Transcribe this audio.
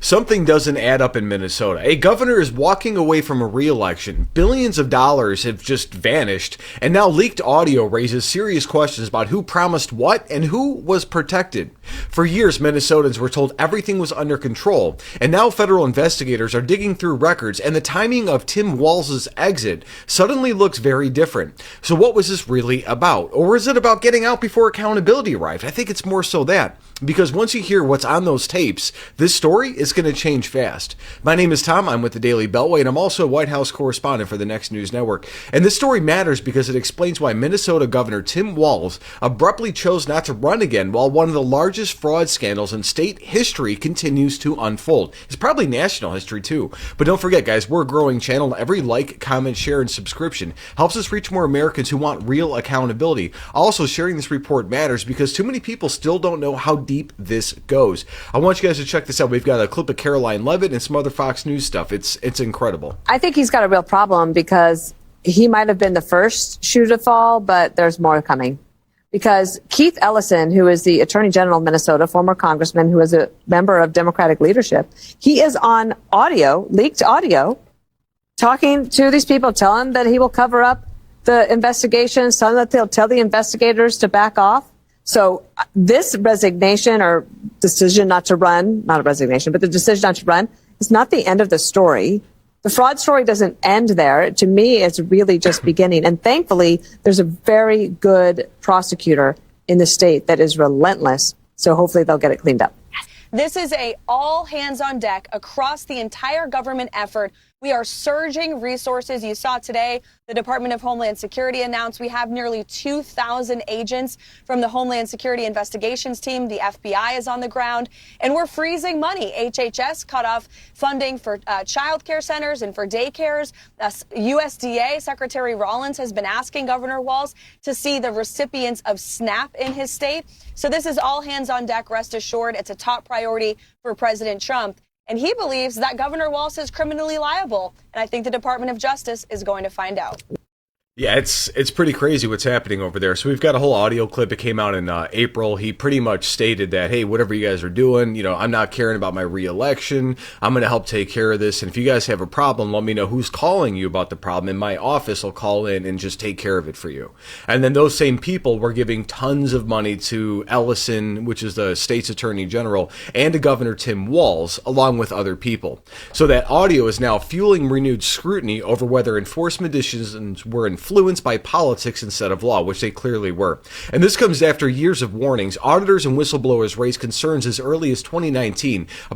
Something doesn't add up in Minnesota. A governor is walking away from a re-election. Billions of dollars have just vanished, and now leaked audio raises serious questions about who promised what and who was protected. For years, Minnesotans were told everything was under control, and now federal investigators are digging through records, and the timing of Tim Walz's exit suddenly looks very different. So what was this really about? Or is it about getting out before accountability arrived? I think it's more so that. Because once you hear what's on those tapes, this story is going to change fast. My name is Tom. I'm with the Daily Beltway, and I'm also a White House correspondent for the Next News Network. And this story matters because it explains why Minnesota Governor Tim Walz abruptly chose not to run again while one of the largest fraud scandals in state history continues to unfold. It's probably national history too. But don't forget, guys, we're a growing channel. Every like, comment, share, and subscription helps us reach more Americans who want real accountability. Also, sharing this report matters because too many people still don't know how deep this goes. I want you guys to check this out. We've got a clip of Caroline Levitt and some other Fox News stuff. It's incredible. I think he's got a real problem because he might have been the first shoe to fall, but there's more coming. Because Keith Ellison, who is the Attorney General of Minnesota, former congressman who is a member of Democratic leadership, he is on audio, leaked audio, talking to these people, telling that he will cover up the investigations, telling that they'll tell the investigators to back off. So this resignation or decision not to run, not a resignation, but the decision not to run is not the end of the story. The fraud story doesn't end there. To me, it's really just beginning. And thankfully, there's a very good prosecutor in the state that is relentless. So hopefully they'll get it cleaned up. This is a all hands on deck across the entire government effort. We are surging resources. You saw today the Department of Homeland Security announced we have nearly 2,000 agents from the Homeland Security Investigations Team. The FBI is on the ground, and we're freezing money. HHS cut off funding for childcare centers and for daycares. USDA Secretary Rollins has been asking Governor Walz to see the recipients of SNAP in his state. So this is all hands on deck. Rest assured, it's a top priority for President Trump. And he believes that Governor Walz is criminally liable. And I think the Department of Justice is going to find out. Yeah, it's pretty crazy what's happening over there. So we've got a whole audio clip that came out in April. He pretty much stated that, hey, whatever you guys are doing, I'm not caring about my reelection. I'm going to help take care of this. And if you guys have a problem, let me know who's calling you about the problem. And my office will call in and just take care of it for you. And then those same people were giving tons of money to Ellison, which is the state's attorney general, and to Governor Tim Walz, along with other people. So that audio is now fueling renewed scrutiny over whether enforcement decisions were influenced by politics instead of law, which they clearly were. And this comes after years of warnings. Auditors and whistleblowers raised concerns as early as 2019